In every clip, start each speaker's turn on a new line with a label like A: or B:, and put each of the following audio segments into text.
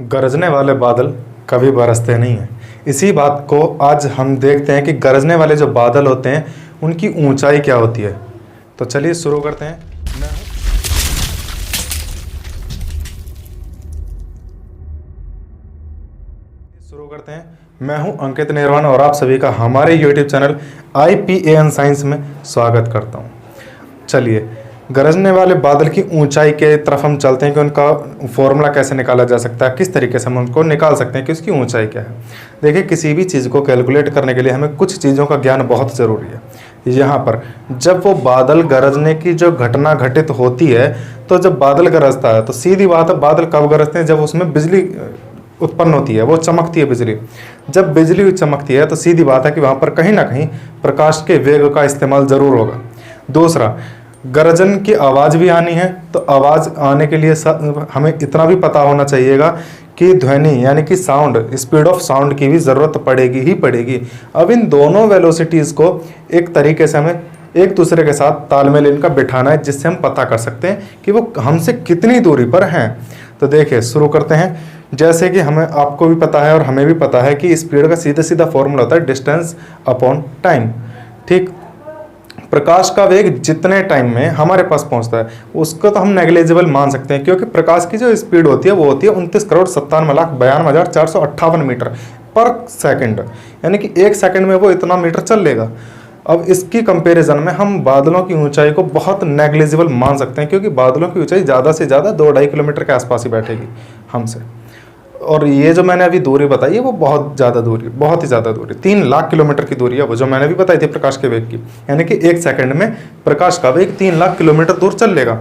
A: गरजने वाले बादल कभी बरसते नहीं हैं। इसी बात को आज हम देखते हैं कि गरजने वाले जो बादल होते हैं उनकी ऊंचाई क्या होती है। तो चलिए शुरू करते हैं। मैं हूं अंकित निर्वाण और आप सभी का हमारे YouTube चैनल IPAN साइंस में स्वागत करता हूं। चलिए गरजने वाले बादल की ऊंचाई के तरफ हम चलते हैं कि उनका फॉर्मूला कैसे निकाला जा सकता है, किस तरीके से हम उनको निकाल सकते हैं कि उसकी ऊंचाई क्या है। देखिए, किसी भी चीज़ को कैलकुलेट करने के लिए हमें कुछ चीज़ों का ज्ञान बहुत ज़रूरी है। यहाँ पर जब वो बादल गरजने की जो घटना घटित होती है, तो जब बादल गरजता है तो सीधी बात है, बादल कब गरजते हैं? जब उसमें बिजली उत्पन्न होती है, वो चमकती है बिजली। जब बिजली चमकती है तो सीधी बात है कि वहाँ पर कहीं ना कहीं प्रकाश के वेग का इस्तेमाल ज़रूर होगा। दूसरा, गर्जन की आवाज़ भी आनी है, तो आवाज़ आने के लिए हमें इतना भी पता होना चाहिएगा कि ध्वनि यानी कि साउंड, स्पीड ऑफ साउंड की भी ज़रूरत पड़ेगी ही पड़ेगी। अब इन दोनों वेलोसिटीज़ को एक तरीके से हमें एक दूसरे के साथ तालमेल इनका बिठाना है, जिससे हम पता कर सकते हैं कि वो हमसे कितनी दूरी पर हैं। तो देखिए शुरू करते हैं। जैसे कि हमें, आपको भी पता है और हमें भी पता है कि स्पीड का सीधा सीधा फॉर्मूला होता है डिस्टेंस अपॉन टाइम। ठीक, प्रकाश का वेग जितने टाइम में हमारे पास पहुंचता है उसको तो हम नेग्लिजिबल मान सकते हैं, क्योंकि प्रकाश की जो स्पीड होती है वो होती है 29,97,92,458 मीटर पर सेकंड, यानी कि एक सेकंड में वो इतना मीटर चल लेगा। अब इसकी कंपैरिजन में हम बादलों की ऊंचाई को बहुत नेग्लिजिबल मान सकते हैं, क्योंकि बादलों की ऊंचाई ज़्यादा से ज़्यादा 2-2.5 किलोमीटर के आसपास ही बैठेगी हमसे। और ये जो मैंने अभी दूरी बताई है वो बहुत ज़्यादा दूरी, बहुत ही ज़्यादा दूरी, 3 लाख किलोमीटर की दूरी है वो, जो मैंने भी बताई थी प्रकाश के वेग की। यानी कि एक सेकंड में प्रकाश का वेग 3 लाख किलोमीटर दूर चल लेगा,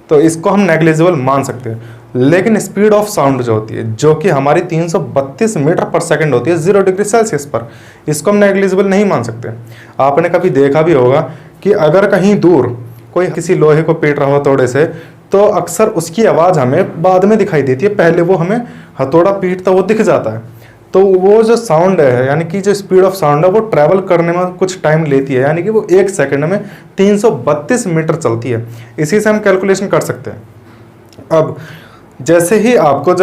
A: तो इसको हम नेग्लिजिबल मान सकते हैं। लेकिन स्पीड ऑफ साउंड जो होती है, जो कि हमारी 332 मीटर पर सेकंड होती है 0 डिग्री सेल्सियस पर, इसको हम नेग्लिजिबल नहीं मान सकते। आपने कभी देखा भी होगा कि अगर कहीं दूर कोई किसी लोहे को पीट रहा हो हथौड़े से, तो अक्सर उसकी आवाज़ हमें बाद में दिखाई देती है, पहले वो हमें हथौड़ा पीटता वो दिख जाता है। तो वो जो साउंड है, यानी कि जो स्पीड ऑफ साउंड है, वो ट्रैवल करने में कुछ टाइम लेती है, यानी कि वो एक सेकंड में 332 मीटर चलती है। इसी से हम कैलकुलेशन कर सकते हैं। अब जैसे ही आपको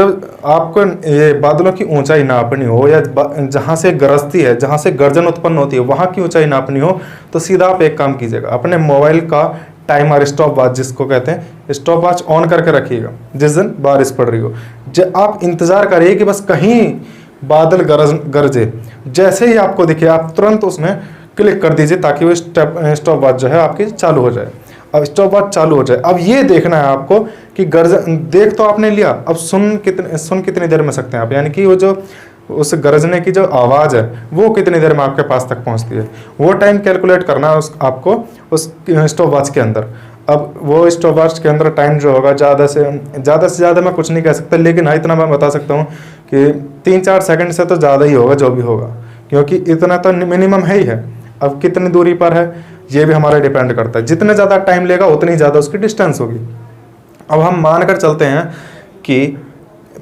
A: ये बादलों की ऊंचाई नापनी हो, या जहाँ से गरजती है, जहाँ से गर्जन उत्पन्न होती है वहाँ की ऊंचाई नापनी हो, तो सीधा आप एक काम कीजिएगा, अपने मोबाइल का टाइमर, स्टॉप वॉच जिसको कहते हैं, स्टॉप वॉच ऑन करके रखिएगा। जिस दिन बारिश पड़ रही हो, आप इंतज़ार करिए कि बस कहीं बादल गरजे, जैसे ही आपको दिखे आप तुरंत उसमें क्लिक कर दीजिए, ताकि वो स्टॉप वॉच जो है आपकी चालू हो जाए। अब स्टॉप वॉच चालू हो जाए, अब ये देखना है आपको कि देख तो आपने लिया, अब सुन कितनी देर में सकते हैं आप, यानी कि वो जो उस गरजने की जो आवाज़ है वो कितनी देर में आपके पास तक पहुंचती है, वो टाइम कैलकुलेट करना है आपको उस स्टॉप वॉच के अंदर। अब वो स्टॉप वॉच के अंदर टाइम जो होगा, ज़्यादा से ज़्यादा मैं कुछ नहीं कह सकता, लेकिन हाँ इतना मैं बता सकता हूँ कि 3-4 सेकंड से तो ज़्यादा ही होगा जो भी होगा, क्योंकि इतना तो मिनिमम है ही है। अब कितनी दूरी पर है ये भी हमारा डिपेंड करता है, जितने ज़्यादा टाइम लेगा उतनी ज़्यादा उसकी डिस्टेंस होगी। अब हम मान कर चलते हैं कि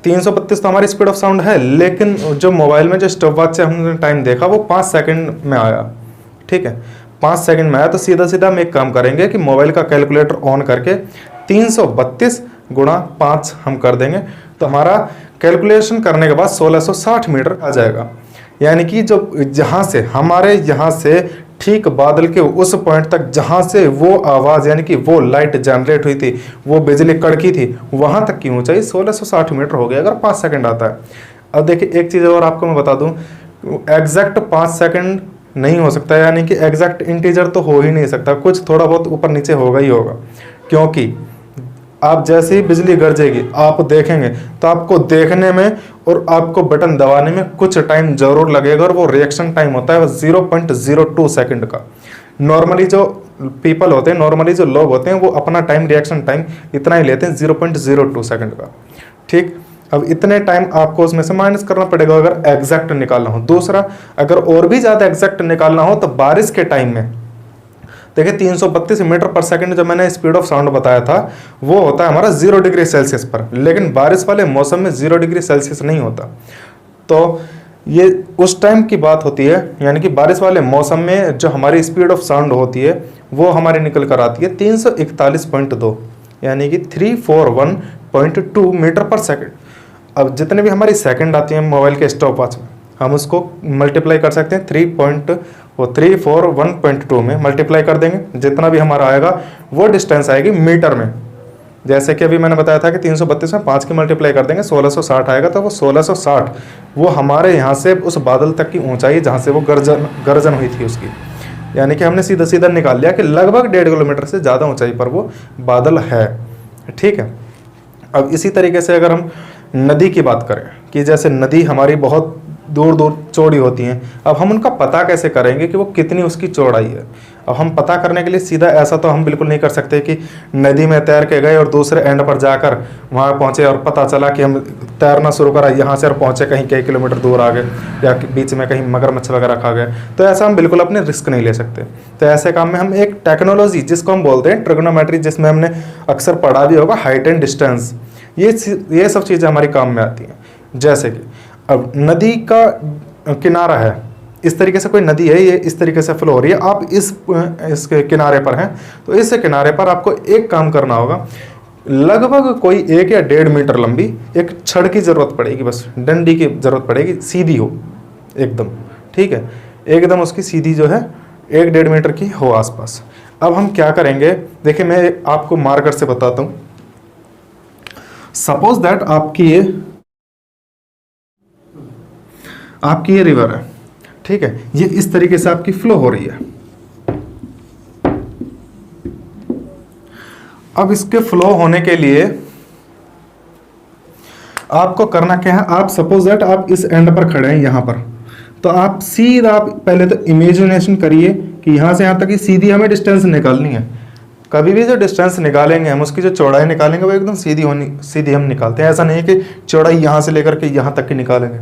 A: 332 तो हमारी स्पीड ऑफ साउंड है, लेकिन जो मोबाइल में जो स्टॉप वॉच से हमने टाइम देखा वो 5 सेकंड में आया। ठीक है, 5 सेकंड में आया, तो सीधा सीधा हम एक काम करेंगे कि मोबाइल का कैलकुलेटर ऑन करके 332 गुणा 5 हम कर देंगे, तो हमारा कैलकुलेशन करने के बाद 1660 मीटर आ जाएगा। यानी कि जो हमारे यहाँ से ठीक बादल के उस पॉइंट तक जहाँ से वो आवाज़, यानी कि वो लाइट जनरेट हुई थी, वो बिजली कड़की थी, वहाँ तक की ऊंचाई 1660 मीटर हो गई अगर 5 सेकंड आता है। अब देखिए एक चीज़ और आपको मैं बता दूं, एग्जैक्ट 5 सेकंड नहीं हो सकता, यानी कि एग्जैक्ट इंटीजर तो हो ही नहीं सकता, कुछ थोड़ा बहुत ऊपर नीचे होगा ही होगा, क्योंकि आप जैसे ही बिजली गरजेगी आप देखेंगे तो आपको देखने में और आपको बटन दबाने में कुछ टाइम जरूर लगेगा, और वो रिएक्शन टाइम होता है 0.02 सेकंड का। नॉर्मली जो पीपल होते हैं, नॉर्मली जो लोग होते हैं, वो अपना टाइम, रिएक्शन टाइम इतना ही लेते हैं, 0.02 सेकंड का। ठीक, अब इतने टाइम आपको उसमें से माइनस करना पड़ेगा अगर एग्जैक्ट निकालना हो। दूसरा, अगर और भी ज़्यादा एग्जैक्ट निकालना हो तो बारिश के टाइम में देखिए 332 मीटर पर सेकंड जो मैंने स्पीड ऑफ साउंड बताया था वो होता है हमारा 0 डिग्री सेल्सियस पर, लेकिन बारिश वाले मौसम में 0 डिग्री सेल्सियस नहीं होता। तो ये उस टाइम की बात होती है, यानी कि बारिश वाले मौसम में जो हमारी स्पीड ऑफ साउंड होती है वो हमारी निकल कर आती है 341.2, यानी कि 341.2 मीटर पर सेकंड। अब जितने भी हमारी सेकंड आती हैं मोबाइल के स्टॉप वॉच में, हम उसको मल्टीप्लाई कर सकते हैं 3.1.2 में मल्टीप्लाई कर देंगे, जितना भी हमारा आएगा वो डिस्टेंस आएगी मीटर में। जैसे कि अभी मैंने बताया था कि 332 में 5 की मल्टीप्लाई कर देंगे 1660 आएगा, तो वो 1660 वो हमारे यहाँ से उस बादल तक की ऊंचाई जहाँ से वो गर्जन हुई थी उसकी, यानी कि हमने सीधा सीधा निकाल लिया कि लगभग 1.5 किलोमीटर से ज़्यादा ऊंचाई पर वो बादल है। ठीक है। अब इसी तरीके से अगर हम नदी की बात करें कि जैसे नदी हमारी बहुत दूर दूर चौड़ी होती हैं, अब हम उनका पता कैसे करेंगे कि वो कितनी उसकी चौड़ाई है। अब हम पता करने के लिए सीधा ऐसा तो हम बिल्कुल नहीं कर सकते कि नदी में तैर के गए और दूसरे एंड पर जाकर वहाँ पहुँचे और पता चला कि हम तैरना शुरू करा यहाँ से और पहुँचे कहीं कई किलोमीटर दूर आ गए या बीच में कहीं मगरमच्छ वगैरह खा गए, तो ऐसा हम बिल्कुल अपने रिस्क नहीं ले सकते। तो ऐसे काम में हम एक टेक्नोलॉजी जिसको हम बोलते हैं ट्रिग्नोमेट्री, जिसमें हमने अक्सर पढ़ा भी होगा हाइट एंड डिस्टेंस, ये सब चीज़ें हमारी काम में आती हैं। जैसे कि अब नदी का किनारा है, इस तरीके से कोई नदी है, ये इस तरीके से फ्लो हो रही है, आप इसके किनारे पर हैं, तो इस किनारे पर आपको एक काम करना होगा, लगभग कोई 1 या 1.5 मीटर लंबी एक छड़ की ज़रूरत पड़ेगी, बस डंडी की ज़रूरत पड़ेगी, सीधी हो एकदम। ठीक है, एकदम उसकी सीधी जो है 1-1.5 मीटर की हो आसपास। अब हम क्या करेंगे, देखिए मैं आपको मार्कर से बताता हूँ। सपोज दैट आपकी ये रिवर है, ठीक है, ये इस तरीके से आपकी फ्लो हो रही है। अब इसके फ्लो होने के लिए आपको करना क्या है, आप सपोज दैट आप इस एंड पर खड़े हैं यहां पर, तो आप सीधा आप पहले तो इमेजिनेशन करिए कि यहां से यहां तक की सीधी हमें डिस्टेंस निकालनी है। कभी भी जो डिस्टेंस निकालेंगे हम, उसकी जो चौड़ाई निकालेंगे वो एकदम सीधी हम निकालते हैं। ऐसा नहीं है कि चौड़ाई यहां से लेकर के यहां तक की निकालेंगे,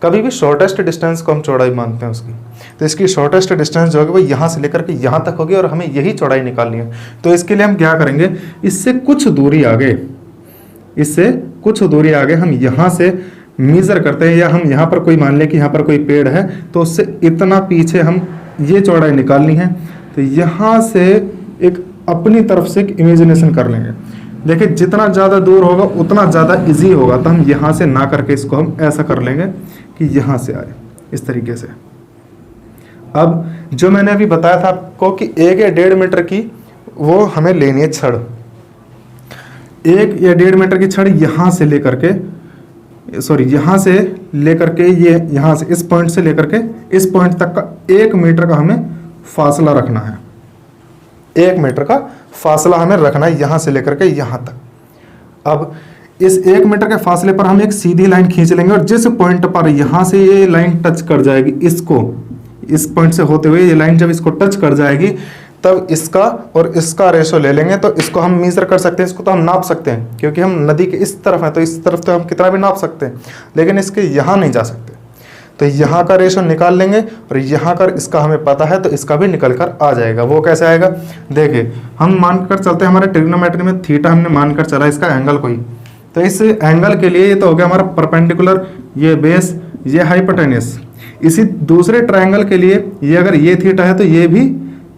A: कभी भी शॉर्टेस्ट डिस्टेंस को हम चौड़ाई मानते हैं उसकी। तो इसकी शॉर्टेस्ट डिस्टेंस जो होगी वो यहाँ से लेकर के यहाँ तक होगी और हमें यही चौड़ाई निकालनी है। तो इसके लिए हम क्या करेंगे, इससे कुछ दूरी आगे हम यहाँ से मेजर करते हैं, या हम यहाँ पर कोई मान लें कि यहाँ पर कोई पेड़ है, तो उससे इतना पीछे हम ये चौड़ाई निकालनी है। तो यहाँ से एक अपनी तरफ से एक इमेजिनेशन कर लेंगे। देखिए जितना ज़्यादा दूर होगा उतना ज़्यादा इजी होगा, तो हम यहाँ से ना करके इसको हम ऐसा कर लेंगे कि यहाँ से आए इस तरीके से। अब जो मैंने अभी बताया था आपको कि 1 या 1.5 मीटर की वो हमें लेनी है छड़, 1 या 1.5 मीटर की छड़ यहाँ से लेकर के ये यहाँ से इस पॉइंट से लेकर के इस पॉइंट तक का 1 मीटर का हमें फासला रखना है। 1 मीटर का फासला हमें रखना है यहाँ से लेकर के यहाँ तक। अब इस 1 मीटर के फासले पर हम एक सीधी लाइन खींच लेंगे और जिस पॉइंट पर यहाँ से ये लाइन टच कर जाएगी, इस पॉइंट से होते हुए ये लाइन जब इसको टच कर जाएगी, तब इसका और इसका रेशो ले लेंगे। तो इसको हम मेजर कर सकते हैं, इसको तो हम नाप सकते हैं क्योंकि हम नदी के इस तरफ हैं, तो इस तरफ तो हम कितना भी नाप सकते हैं, लेकिन इसके यहाँ नहीं जा सकते। तो यहाँ का रेशो निकाल लेंगे और यहाँ कर इसका हमें पता है, तो इसका भी निकल कर आ जाएगा। वो कैसे आएगा, देखिए हम मानकर चलते हैं, हमारे ट्रिग्नोमेट्री में थीटा हमने मानकर चला इसका एंगल कोई, तो इस एंगल के लिए ये तो हो गया हमारा परपेंडिकुलर, ये बेस, ये हाइपोटेन्यूस। इसी दूसरे ट्रायंगल के लिए ये अगर ये थीटा है तो ये भी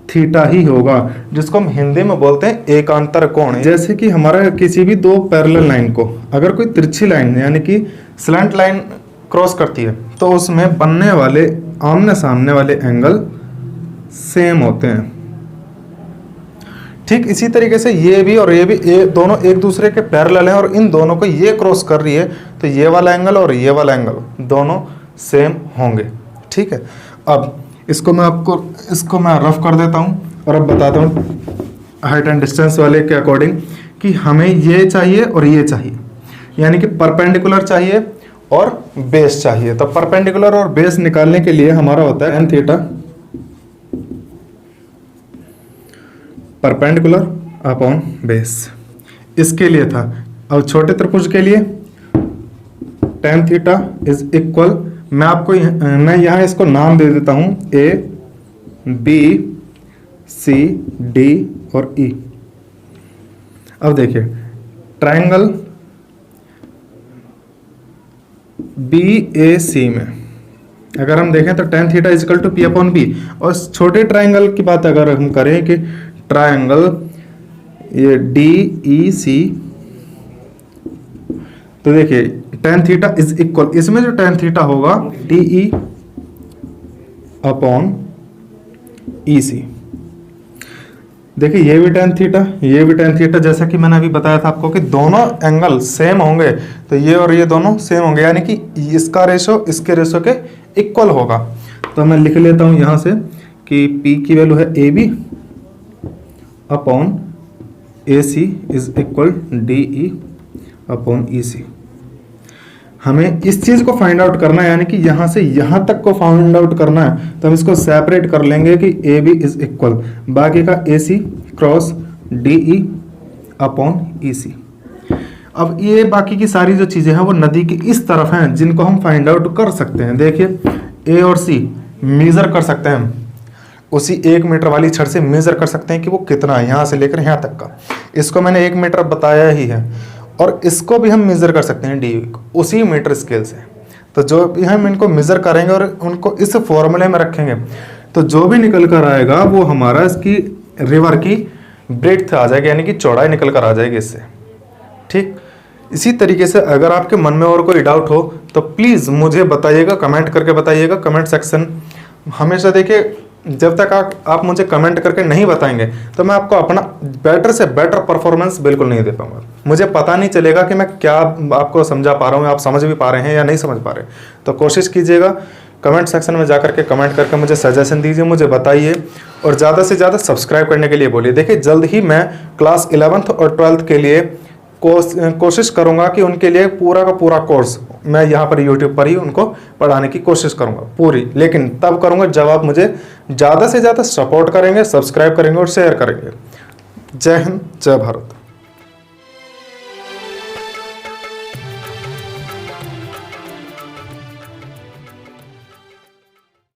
A: थीटा ही होगा, जिसको हम हिंदी में बोलते हैं एकांतर कोण। जैसे कि हमारा किसी भी 2 पैरेलल लाइन को अगर कोई तिरछी लाइन यानी कि स्लैंट लाइन क्रॉस करती है, तो उसमें बनने वाले आमने सामने वाले एंगल सेम होते हैं। ठीक इसी तरीके से ये भी और ये भी दोनों एक दूसरे के पैरेलल हैं और इन दोनों को ये क्रॉस कर रही है, तो ये वाला एंगल और ये वाला एंगल दोनों सेम होंगे। ठीक है, अब इसको मैं रफ कर देता हूँ और अब बताता हूँ हाइट एंड डिस्टेंस वाले के अकॉर्डिंग कि हमें ये चाहिए और ये चाहिए, यानी कि परपेंडिकुलर चाहिए और बेस चाहिए। तो परपेंडिकुलर और बेस निकालने के लिए हमारा होता है tan theta perpendicular upon base, इसके लिए था। अब छोटे त्रिभुज के लिए tan थीटा इज इक्वल, मैं यहाँ इसको नाम दे देता हूँ A B C D और E। अब देखिए ट्रायंगल BAC में अगर हम देखें तो tan theta is equal to P upon B, और छोटे ट्रायंगल की बात अगर हम करें कि ट्रायंगल ये DEC, तो देखिए tan थीटा इज इक्वल, इसमें जो tan थीटा होगा TE अपॉन EC। देखिए ये भी tan थीटा, ये भी tan थीटा, जैसा कि मैंने अभी बताया था आपको कि दोनों एंगल सेम होंगे तो ये और ये दोनों सेम होंगे, यानी कि इसका रेशो इसके रेशो के इक्वल होगा। तो मैं लिख लेता हूं यहां से कि P की वैल्यू है AB upon AC is equal DE upon EC। हमें इस चीज को फाइंड आउट करना है, यानी कि यहां से यहां तक को फाइंड आउट करना है, तो हम इसको सेपरेट कर लेंगे कि AB इज इक्वल बाकी का AC cross DE upon EC। अब ये बाकी की सारी जो चीजें हैं वो नदी की इस तरफ हैं जिनको हम फाइंड आउट कर सकते हैं। देखिए A और C मेजर कर सकते हैं हम, उसी 1 मीटर वाली छड़ से मेजर कर सकते हैं कि वो कितना है यहाँ से लेकर यहाँ तक का। इसको मैंने 1 मीटर बताया ही है, और इसको भी हम मेजर कर सकते हैं DE उसी मीटर स्केल से। तो जो भी हम इनको मेजर करेंगे और उनको इस फॉर्मूले में रखेंगे तो जो भी निकल कर आएगा वो हमारा इसकी रिवर की ब्रेड्थ आ जाएगी, यानी कि चौड़ाई निकल कर आ जाएगी इससे। ठीक इसी तरीके से अगर आपके मन में और कोई डाउट हो तो प्लीज़ मुझे बताइएगा, कमेंट करके बताइएगा। कमेंट सेक्शन हमेशा देखिए, जब तक आप मुझे कमेंट करके नहीं बताएंगे तो मैं आपको अपना बेटर से बेटर परफॉर्मेंस बिल्कुल नहीं दे पाऊंगा। मुझे पता नहीं चलेगा कि मैं क्या आपको समझा पा रहा हूँ, आप समझ भी पा रहे हैं या नहीं समझ पा रहे। तो कोशिश कीजिएगा कमेंट सेक्शन में जा करके कमेंट करके मुझे सजेशन दीजिए, मुझे बताइए, और ज़्यादा से ज़्यादा सब्सक्राइब करने के लिए बोलिए। देखिए जल्द ही मैं क्लास 11th और 12th के लिए कोशिश करूंगा कि उनके लिए पूरा का पूरा कोर्स मैं यहाँ पर YouTube पर ही उनको पढ़ाने की कोशिश करूंगा पूरी, लेकिन तब करूंगा जब आप मुझे ज़्यादा से ज़्यादा सपोर्ट करेंगे, सब्सक्राइब करेंगे और शेयर करेंगे। जय हिंद, जय भारत।